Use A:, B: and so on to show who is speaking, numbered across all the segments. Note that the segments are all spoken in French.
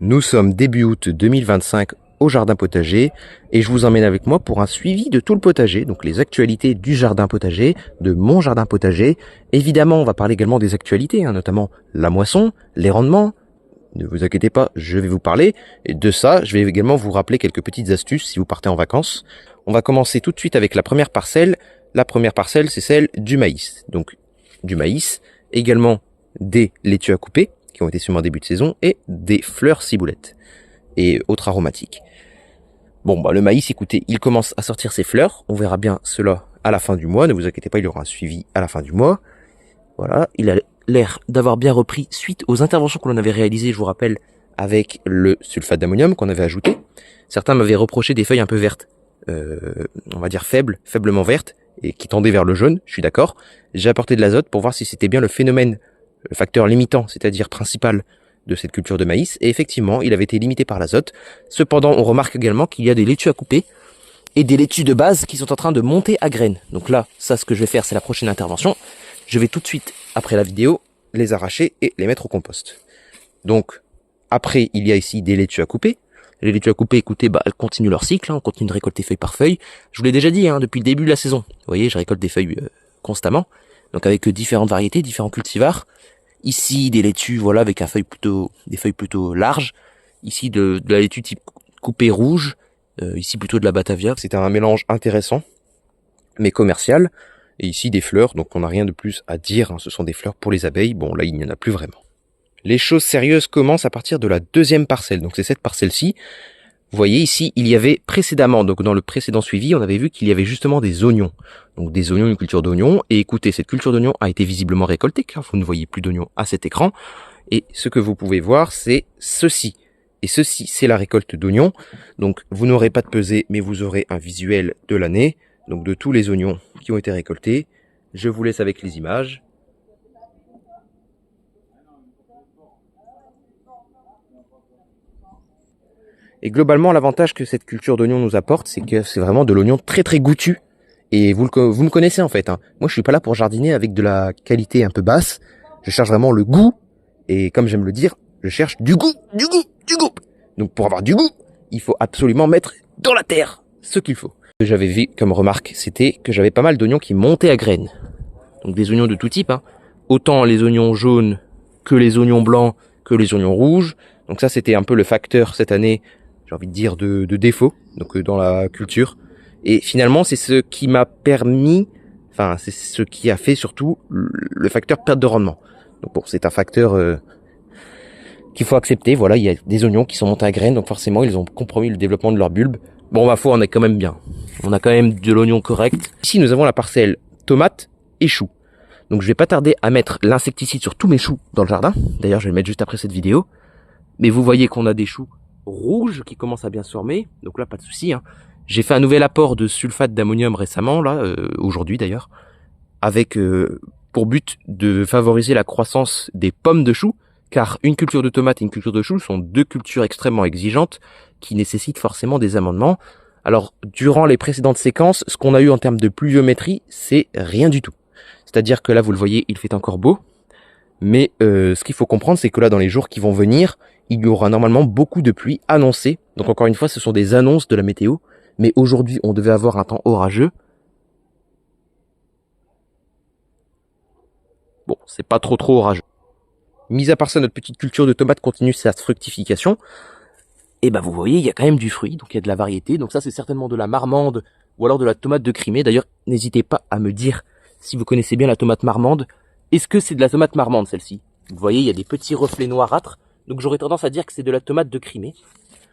A: Nous sommes début août 2025 au jardin potager et je vous emmène avec moi pour un suivi de tout le potager, donc les actualités du jardin potager, de mon jardin potager. Évidemment, on va parler également des actualités, notamment la moisson, les rendements. Ne vous inquiétez pas, je vais vous parler et de ça. Je vais également vous rappeler quelques petites astuces si vous partez en vacances. On va commencer tout de suite avec la première parcelle. La première parcelle, c'est celle du maïs. Donc du maïs, également des laitues à couper qui ont été semés en début de saison et des fleurs ciboulettes et autres aromatiques. Bon, le maïs, écoutez, il commence à sortir ses fleurs. On verra bien cela à la fin du mois. Ne vous inquiétez pas, il y aura un suivi à la fin du mois. Voilà, il a l'air d'avoir bien repris suite aux interventions que l'on avait réalisées, je vous rappelle, avec le sulfate d'ammonium qu'on avait ajouté. Certains m'avaient reproché des feuilles un peu vertes, on va dire faiblement vertes, et qui tendaient vers le jaune, je suis d'accord. J'ai apporté de l'azote pour voir si c'était bien le phénomène, le facteur limitant, c'est-à-dire principal de cette culture de maïs, et effectivement, il avait été limité par l'azote. Cependant, on remarque également qu'il y a des laitues à couper et des laitues de base qui sont en train de monter à graines. Donc là, ça, ce que je vais faire, c'est la prochaine intervention. Je vais tout de suite, après la vidéo, les arracher et les mettre au compost. Donc, après, il y a ici des laitues à couper. Les laitues à couper, écoutez, elles continuent leur cycle, on continue de récolter feuille par feuille. Je vous l'ai déjà dit, depuis le début de la saison. Vous voyez, je récolte des feuilles constamment, donc avec différentes variétés, différents cultivars. Ici, des laitues, voilà, avec des feuilles plutôt larges. Ici, de la laitue type coupée rouge. Ici, plutôt de la Batavia. C'est un mélange intéressant, mais commercial. Et ici, des fleurs, donc on n'a rien de plus à dire. Ce sont des fleurs pour les abeilles. Bon, là, il n'y en a plus vraiment. Les choses sérieuses commencent à partir de la deuxième parcelle. Donc, c'est cette parcelle-ci. Vous voyez ici, il y avait précédemment, donc dans le précédent suivi, on avait vu qu'il y avait justement des oignons. Donc des oignons, une culture d'oignons. Et écoutez, cette culture d'oignons a été visiblement récoltée, car vous ne voyez plus d'oignons à cet écran. Et ce que vous pouvez voir, c'est ceci. Et ceci, c'est la récolte d'oignons. Donc vous n'aurez pas de pesée, mais vous aurez un visuel de l'année. Donc de tous les oignons qui ont été récoltés. Je vous laisse avec les images. Et globalement, l'avantage que cette culture d'oignon nous apporte, c'est que c'est vraiment de l'oignon très très goûtu. Et vous me connaissez en fait. Moi, je suis pas là pour jardiner avec de la qualité un peu basse. Je cherche vraiment le goût. Et comme j'aime le dire, je cherche du goût, du goût, du goût. Donc pour avoir du goût, il faut absolument mettre dans la terre ce qu'il faut. Ce que j'avais vu comme remarque, c'était que j'avais pas mal d'oignons qui montaient à graines. Donc des oignons de tout type. Autant les oignons jaunes que les oignons blancs que les oignons rouges. Donc ça, c'était un peu le facteur cette année, j'ai envie de dire, de défaut, donc dans la culture. Et finalement, c'est ce qui m'a permis, c'est ce qui a fait surtout le facteur perte de rendement. Donc bon, c'est un facteur qu'il faut accepter. Voilà, il y a des oignons qui sont montés à graines, donc forcément, ils ont compromis le développement de leur bulbe. Bon, ma foi, on est quand même bien. On a quand même de l'oignon correct. Ici, nous avons la parcelle tomates et choux. Donc je vais pas tarder à mettre l'insecticide sur tous mes choux dans le jardin. D'ailleurs, je vais le mettre juste après cette vidéo. Mais vous voyez qu'on a des choux rouges qui commencent à bien se former. Donc là, pas de souci. J'ai fait un nouvel apport de sulfate d'ammonium récemment, aujourd'hui d'ailleurs, avec pour but de favoriser la croissance des pommes de choux, car une culture de tomates et une culture de choux sont deux cultures extrêmement exigeantes qui nécessitent forcément des amendements. Alors, durant les précédentes séquences, ce qu'on a eu en termes de pluviométrie, c'est rien du tout. C'est-à-dire que là, vous le voyez, il fait encore beau. Mais ce qu'il faut comprendre, c'est que là, dans les jours qui vont venir, il y aura normalement beaucoup de pluie annoncée. Donc encore une fois, ce sont des annonces de la météo. Mais aujourd'hui, on devait avoir un temps orageux. Bon, c'est pas trop orageux. Mis à part ça, notre petite culture de tomates continue sa fructification. Et vous voyez, il y a quand même du fruit, donc il y a de la variété. Donc ça, c'est certainement de la marmande ou alors de la tomate de Crimée. D'ailleurs, n'hésitez pas à me dire si vous connaissez bien la tomate marmande. Est-ce que c'est de la tomate marmande, celle-ci? Vous voyez, il y a des petits reflets noirâtres. Donc j'aurais tendance à dire que c'est de la tomate de Crimée.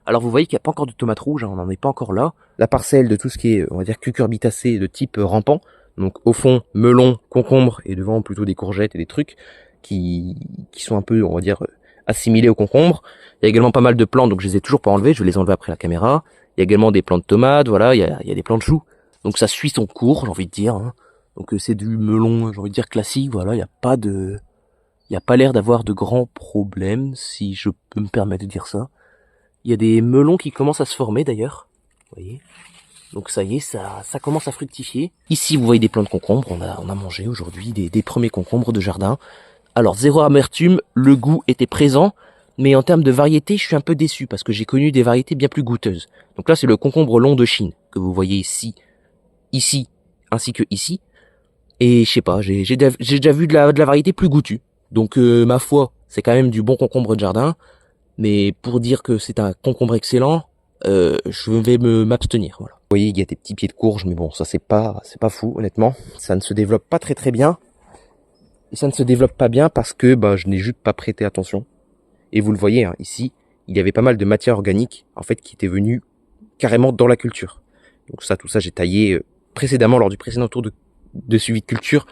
A: Alors vous voyez qu'il n'y a pas encore de tomates rouges, on n'en est pas encore là. La parcelle de tout ce qui est, on va dire, cucurbitacé de type rampant. Donc au fond, melon, concombre, et devant plutôt des courgettes et des trucs qui sont un peu, on va dire, assimilés au concombre. Il y a également pas mal de plantes, donc je les ai toujours pas enlevées, je vais les enlever après la caméra. Il y a également des plants de tomates, voilà, il y a des plants de choux. Donc ça suit son cours, j'ai envie de dire. Donc c'est du melon, j'ai envie de dire classique, voilà, il n'y a pas l'air d'avoir de grands problèmes, si je peux me permettre de dire ça. Il y a des melons qui commencent à se former d'ailleurs, vous voyez. Donc ça y est, ça commence à fructifier. Ici, vous voyez des plants de concombre, on a mangé aujourd'hui des premiers concombres de jardin. Alors, zéro amertume, le goût était présent, Mais en termes de variété, je suis un peu déçu parce que j'ai connu des variétés bien plus goûteuses. Donc là, c'est le concombre long de Chine que vous voyez ici, ainsi que ici. Et je sais pas, j'ai déjà vu de la variété plus goûtue. Donc ma foi, c'est quand même du bon concombre de jardin. Mais pour dire que c'est un concombre excellent, je vais m'abstenir. Voilà. Vous voyez, il y a des petits pieds de courge, mais bon, ça c'est pas fou, honnêtement. Ça ne se développe pas très bien. Et ça ne se développe pas bien parce que je n'ai juste pas prêté attention. Et vous le voyez, hein, ici, il y avait pas mal de matière organique, en fait, qui était venue carrément dans la culture. Donc ça, tout ça, j'ai taillé précédemment, lors du précédent tour de suivi de culture.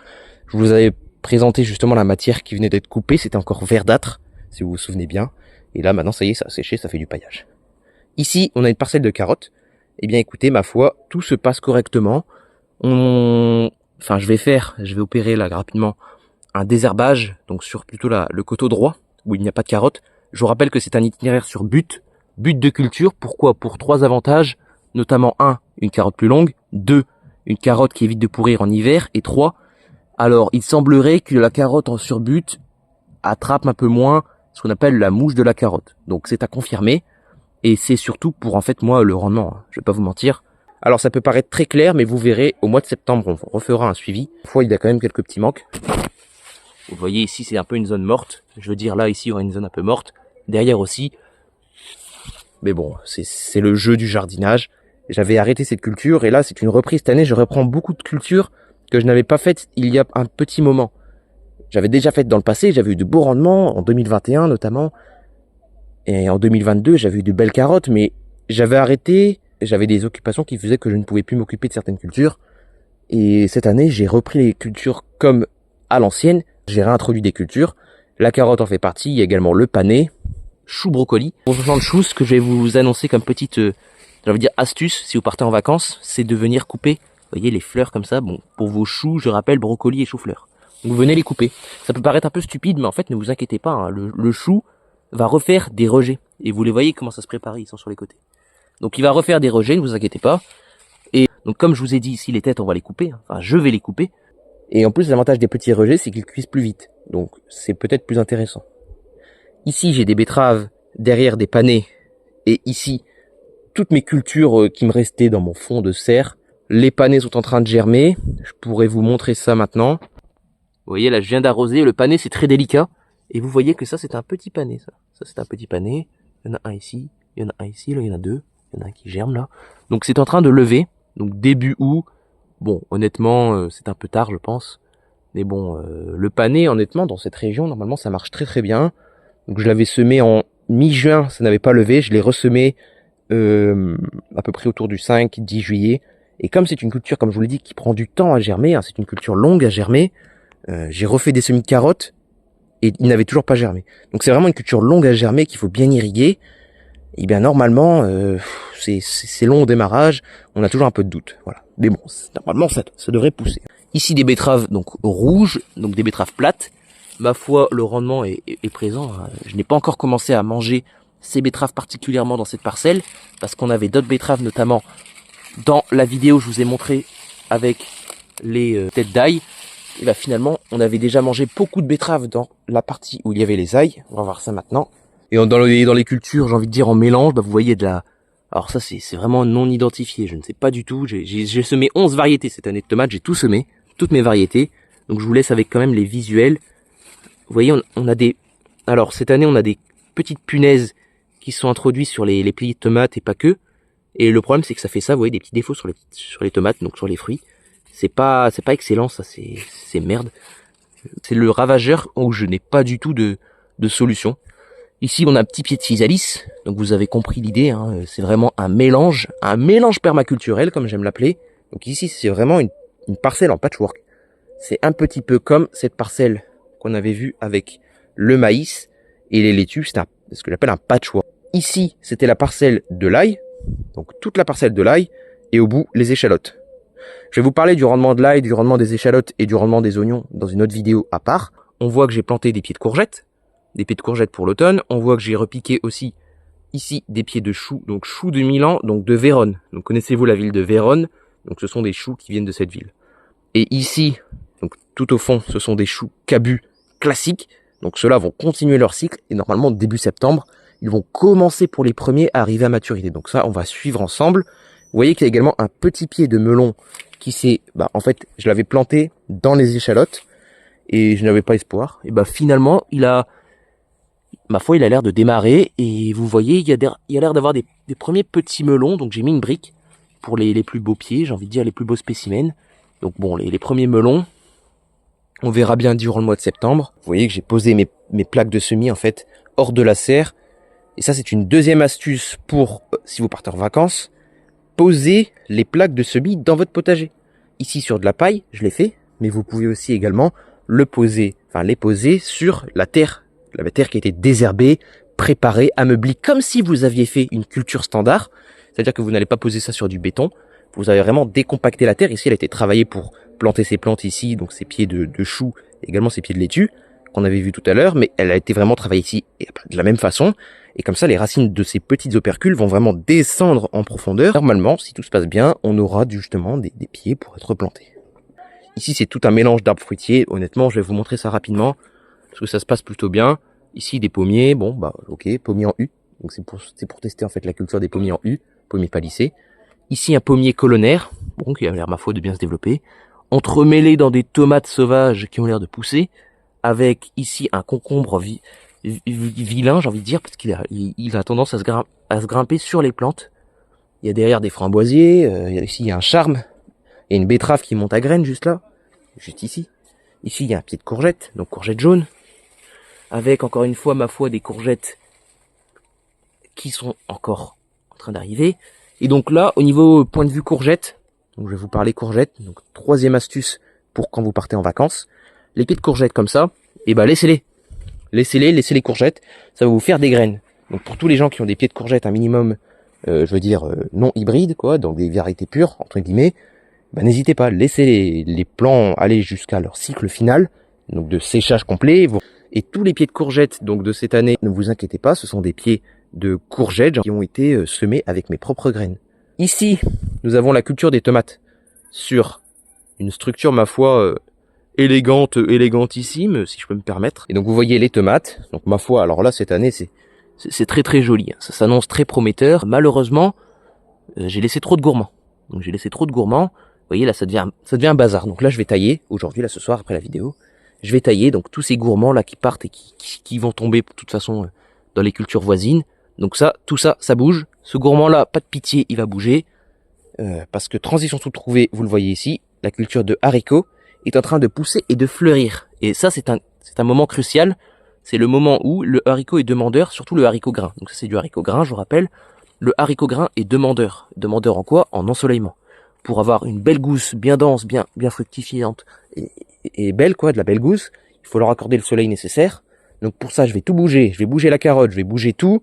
A: Je vous avais présenté justement la matière qui venait d'être coupée. C'était encore verdâtre, si vous vous souvenez bien. Et là, maintenant, ça y est, ça a séché, ça fait du paillage. Ici, on a une parcelle de carottes. Eh bien, écoutez, ma foi, tout se passe correctement. Enfin, je vais opérer là rapidement un désherbage, donc sur plutôt le coteau droit, où il n'y a pas de carottes. Je vous rappelle que c'est un itinéraire sur but de culture. Pourquoi? Pour 3 avantages, notamment 1, une carotte plus longue, 2, une carotte qui évite de pourrir en hiver, et 3, alors il semblerait que la carotte en surbut attrape un peu moins ce qu'on appelle la mouche de la carotte. Donc c'est à confirmer, et c'est surtout pour en fait moi le rendement, hein. Je vais pas vous mentir. Alors ça peut paraître très clair, mais vous verrez, au mois de septembre, on refera un suivi. Parfois il y a quand même quelques petits manques. Vous voyez ici, c'est un peu une zone morte. Je veux dire, là, ici, il y aura une zone un peu morte. Derrière aussi. Mais bon, c'est le jeu du jardinage. J'avais arrêté cette culture et là, c'est une reprise. Cette année, je reprends beaucoup de cultures que je n'avais pas faites il y a un petit moment. J'avais déjà fait dans le passé. J'avais eu de beaux rendements, en 2021 notamment. Et en 2022, j'avais eu de belles carottes. Mais j'avais arrêté. J'avais des occupations qui faisaient que je ne pouvais plus m'occuper de certaines cultures. Et cette année, j'ai repris les cultures comme à l'ancienne. J'ai réintroduit des cultures. La carotte en fait partie. Il y a également le panais, chou, brocoli. Pour ce genre de choses, ce que je vais vous annoncer comme petite, j'ai envie de dire astuce, si vous partez en vacances, c'est de venir couper, vous voyez, les fleurs comme ça. Bon, pour vos choux, je rappelle, brocoli et chou-fleur. Donc vous venez les couper. Ça peut paraître un peu stupide, mais en fait, ne vous inquiétez pas, hein, le chou va refaire des rejets. Et vous les voyez comment ça se prépare, ils sont sur les côtés. Donc il va refaire des rejets, ne vous inquiétez pas. Et donc comme je vous ai dit, ici les têtes, on va les couper. Hein. Enfin, je vais les couper. Et en plus, l'avantage des petits rejets, c'est qu'ils cuisent plus vite. Donc, c'est peut-être plus intéressant. Ici, j'ai des betteraves, derrière des panais. Et ici, toutes mes cultures qui me restaient dans mon fond de serre. Les panais sont en train de germer. Je pourrais vous montrer ça maintenant. Vous voyez, là, je viens d'arroser. Le panais, c'est très délicat. Et vous voyez que ça, c'est un petit panais, ça. Ça, c'est un petit panais. Il y en a un ici. Il y en a un ici. Là, il y en a 2. Il y en a un qui germe, là. Donc, c'est en train de lever. Donc, début août. Bon, honnêtement, c'est un peu tard, je pense. Mais bon, le panais, honnêtement, dans cette région, normalement, ça marche très bien. Donc je l'avais semé en mi-juin, ça n'avait pas levé. Je l'ai ressemé à peu près autour du 5-10 juillet. Et comme c'est une culture, comme je vous l'ai dit, qui prend du temps à germer, hein, c'est une culture longue à germer, j'ai refait des semis de carottes et ils n'avaient toujours pas germé. Donc c'est vraiment une culture longue à germer qu'il faut bien irriguer. Et bien normalement, c'est long au démarrage, on a toujours un peu de doute. Voilà. Mais bon, normalement ça devrait pousser. Ici des betteraves donc rouges, donc des betteraves plates. Ma foi, le rendement est présent. Je n'ai pas encore commencé à manger ces betteraves particulièrement dans cette parcelle, parce qu'on avait d'autres betteraves, notamment dans la vidéo je vous ai montré avec les têtes d'ail. Et bah finalement, on avait déjà mangé beaucoup de betteraves dans la partie où il y avait les ailes. On va voir ça maintenant. Et dans les cultures, j'ai envie de dire en mélange, bah vous voyez de la... Alors ça, c'est vraiment non identifié, je ne sais pas du tout. J'ai semé 11 variétés cette année de tomates, j'ai tout semé, toutes mes variétés. Donc je vous laisse avec quand même les visuels. Vous voyez, on a des... Alors cette année, on a des petites punaises qui sont introduites sur les plis de tomates et pas que. Et le problème, c'est que ça fait ça, vous voyez, des petits défauts sur les tomates, donc sur les fruits. C'est pas excellent, ça, c'est merde. C'est le ravageur où je n'ai pas du tout de solution. Ici, on a un petit pied de physalis, donc vous avez compris l'idée, hein, c'est vraiment un mélange permaculturel, comme j'aime l'appeler. Donc ici, c'est vraiment une parcelle en patchwork. C'est un petit peu comme cette parcelle qu'on avait vue avec le maïs et les laitues, c'est ce que j'appelle un patchwork. Ici, c'était la parcelle de l'ail, donc toute la parcelle de l'ail, et au bout, les échalotes. Je vais vous parler du rendement de l'ail, du rendement des échalotes et du rendement des oignons dans une autre vidéo à part. On voit que j'ai planté des pieds de courgettes. Des pieds de courgettes pour l'automne. On voit que j'ai repiqué aussi ici des pieds de choux, donc choux de Milan, donc de Vérone. Donc connaissez-vous la ville de Vérone? Donc ce sont des choux qui viennent de cette ville. Et ici, donc tout au fond, ce sont des choux cabus classiques. Donc ceux-là vont continuer leur cycle et normalement début septembre, ils vont commencer pour les premiers à arriver à maturité. Donc ça, on va suivre ensemble. Vous voyez qu'il y a également un petit pied de melon qui s'est, en fait, je l'avais planté dans les échalotes et je n'avais pas espoir. Et finalement, il a l'air de démarrer et vous voyez, il y a l'air d'avoir des premiers petits melons. Donc j'ai mis une brique pour les plus beaux pieds, j'ai envie de dire les plus beaux spécimens. Donc bon, les premiers melons, on verra bien durant le mois de septembre. Vous voyez que j'ai posé mes plaques de semis en fait hors de la serre. Et ça, c'est une deuxième astuce pour, si vous partez en vacances, poser les plaques de semis dans votre potager. Ici, sur de la paille, je l'ai fait, mais vous pouvez aussi également les poser sur la terre qui a été désherbée, préparée, ameublie, comme si vous aviez fait une culture standard. C'est-à-dire que vous n'allez pas poser ça sur du béton. Vous avez vraiment décompacté la terre. Ici, elle a été travaillée pour planter ces plantes ici, donc ces pieds de choux, également ces pieds de laitue, qu'on avait vu tout à l'heure, mais elle a été vraiment travaillée ici de la même façon. Et comme ça, les racines de ces petites opercules vont vraiment descendre en profondeur. Normalement, si tout se passe bien, on aura justement des pieds pour être plantés. Ici, c'est tout un mélange d'arbres fruitiers. Honnêtement, je vais vous montrer ça rapidement, parce que ça se passe plutôt bien. Ici, des pommiers. Bon, ok, pommiers en U. Donc c'est pour tester en fait la culture des pommiers en U, pommiers palissés. Ici, un pommier colonnaire, bon, qui a l'air, ma foi, de bien se développer. Entremêlé dans des tomates sauvages qui ont l'air de pousser. Avec ici un concombre vilain, j'ai envie de dire, parce qu'il a tendance à se grimper sur les plantes. Il y a derrière des framboisiers, ici il y a un charme, il y a une betterave qui monte à graines juste là, juste ici. Ici il y a un pied de courgette, donc courgette jaune, avec encore une fois, ma foi, des courgettes qui sont encore en train d'arriver. Et donc là, au niveau point de vue courgette, donc je vais vous parler courgette, donc troisième astuce pour quand vous partez en vacances, les pieds de courgette comme ça, laissez-les. Laissez les courgettes, ça va vous faire des graines. Donc pour tous les gens qui ont des pieds de courgettes un minimum, non hybrides, quoi, donc des variétés pures, entre guillemets, n'hésitez pas, laissez les plants aller jusqu'à leur cycle final, donc de séchage complet. Et tous les pieds de courgettes donc de cette année, ne vous inquiétez pas, ce sont des pieds de courgettes qui ont été semés avec mes propres graines. Ici, nous avons la culture des tomates sur une structure, ma foi, élégantissime, si je peux me permettre. Et donc vous voyez les tomates. Donc ma foi, alors là cette année c'est très très joli. Ça s'annonce très prometteur. Malheureusement, j'ai laissé trop de gourmands. Donc j'ai laissé trop de gourmands. Vous voyez là ça devient un bazar. Donc là je vais tailler aujourd'hui, là ce soir après la vidéo, je vais tailler donc tous ces gourmands là qui partent et qui vont tomber de toute façon dans les cultures voisines. Donc tout ça bouge. Ce gourmand là, pas de pitié, il va bouger parce que transition toute trouvée, vous le voyez ici, la culture de haricots est en train de pousser et de fleurir. Et ça, c'est un moment crucial. C'est le moment où le haricot est demandeur, surtout le haricot grain. Donc ça, c'est du haricot grain, je vous rappelle. Le haricot grain est demandeur. Demandeur en quoi? En ensoleillement. Pour avoir une belle gousse bien dense, bien fructifiante et belle, quoi, de la belle gousse, il faut leur accorder le soleil nécessaire. Donc pour ça, je vais tout bouger. Je vais bouger la carotte, je vais bouger tout.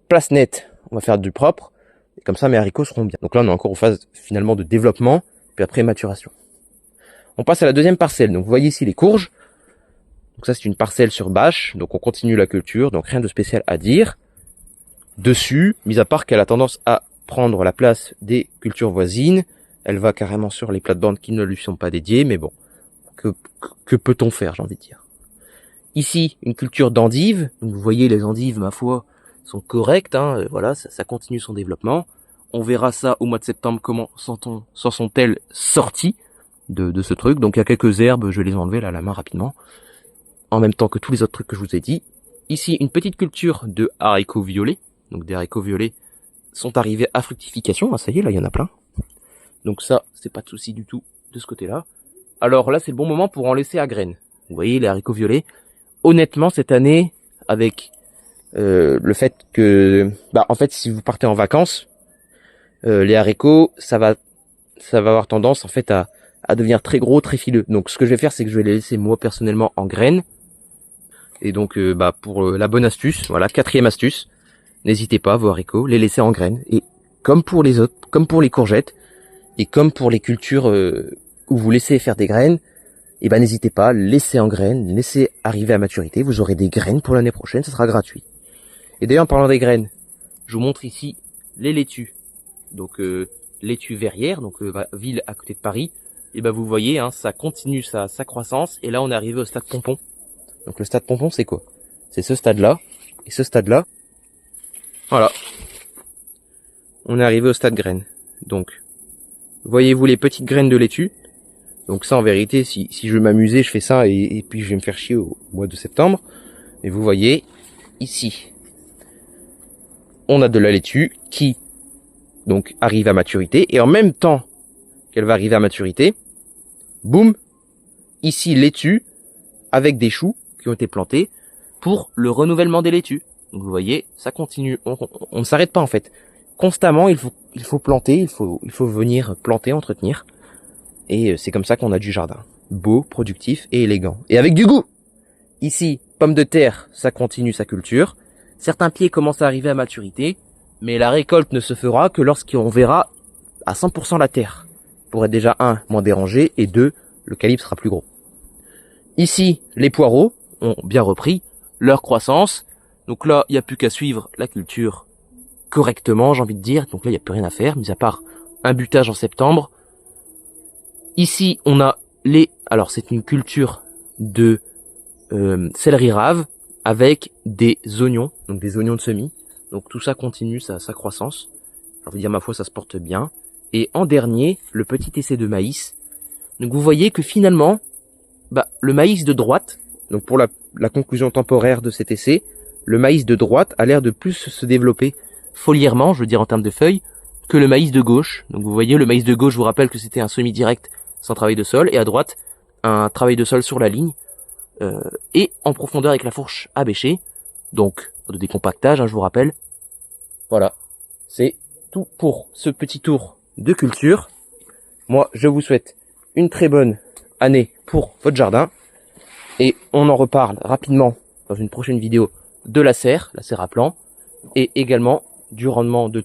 A: Place nette, on va faire du propre. Et comme ça, mes haricots seront bien. Donc là, on est encore en phase finalement de développement, puis après maturation. On passe à la deuxième parcelle. Donc vous voyez ici les courges. Donc ça c'est une parcelle sur bâche. Donc on continue la culture. Donc rien de spécial à dire. Dessus, mis à part qu'elle a tendance à prendre la place des cultures voisines. Elle va carrément sur les plates-bandes qui ne lui sont pas dédiées. Mais bon, que peut-on faire, j'ai envie de dire. Ici, une culture d'endives. Donc vous voyez les endives, ma foi, sont correctes. Voilà, ça continue son développement. On verra ça au mois de septembre. Comment s'en sont-elles sorties de ce truc. Donc il y a quelques herbes, je vais les enlever là à la main rapidement. En même temps que tous les autres trucs que je vous ai dit. Ici, une petite culture de haricots violets. Donc des haricots violets sont arrivés à fructification. Ça y est, là il y en a plein. Donc ça, c'est pas de souci du tout de ce côté-là. Alors là, c'est le bon moment pour en laisser à graines. Vous voyez les haricots violets. Honnêtement, cette année, avec le fait que, en fait, si vous partez en vacances, les haricots, ça va avoir tendance en fait à devenir très gros, très fileux. Donc ce que je vais faire, c'est que je vais les laisser moi personnellement en graines. Et donc pour la bonne astuce, voilà, quatrième astuce, n'hésitez pas, vos haricots, les laisser en graines. Et comme pour les autres, comme pour les courgettes, et comme pour les cultures où vous laissez faire des graines, n'hésitez pas, laissez en graines, laissez arriver à maturité, vous aurez des graines pour l'année prochaine, ça sera gratuit. Et d'ailleurs en parlant des graines, je vous montre ici les laitues. Donc laitue verrière, donc ville à côté de Paris. Et vous voyez, ça continue sa croissance. Et là, on est arrivé au stade pompon. Donc le stade pompon, c'est quoi? C'est ce stade-là, et ce stade-là. Voilà. On est arrivé au stade graine. Donc, voyez-vous les petites graines de laitue? Donc ça, en vérité, si je veux m'amuser, je fais ça, et puis je vais me faire chier au mois de septembre. Et vous voyez, ici, on a de la laitue qui, donc, arrive à maturité, et en même temps qu'elle va arriver à maturité, boum, ici laitue, avec des choux qui ont été plantés pour le renouvellement des laitues. Donc vous voyez, ça continue, on ne s'arrête pas en fait. Constamment, il faut planter, il faut venir planter, entretenir. Et c'est comme ça qu'on a du jardin. Beau, productif et élégant. Et avec du goût. Ici, pommes de terre, ça continue sa culture. Certains pieds commencent à arriver à maturité, mais la récolte ne se fera que lorsqu'on verra à 100% la terre. Pour être déjà, 1, moins dérangé, et 2, le calibre sera plus gros. Ici, les poireaux ont bien repris leur croissance. Donc là, il n'y a plus qu'à suivre la culture correctement, j'ai envie de dire. Donc là, il n'y a plus rien à faire, mis à part un butage en septembre. Ici, on a alors c'est une culture de céleri rave avec des oignons, donc des oignons de semis. Donc tout ça continue sa croissance. J'ai envie de dire, ma foi, ça se porte bien. Et en dernier, le petit essai de maïs. Donc vous voyez que finalement, le maïs de droite, donc pour la conclusion temporaire de cet essai, le maïs de droite a l'air de plus se développer foliairement, je veux dire en termes de feuilles, que le maïs de gauche. Donc vous voyez, le maïs de gauche, je vous rappelle que c'était un semi-direct sans travail de sol, et à droite, un travail de sol sur la ligne, et en profondeur avec la fourche à bêcher, donc de décompactage, je vous rappelle. Voilà, c'est tout pour ce petit tour de culture. Moi, je vous souhaite une très bonne année pour votre jardin, et on en reparle rapidement dans une prochaine vidéo de la serre à plant, et également du rendement de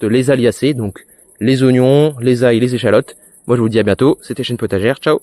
A: les aliacées, donc les oignons, les ails, les échalotes. Moi je vous dis à bientôt, c'était Chaîne Potagère, ciao.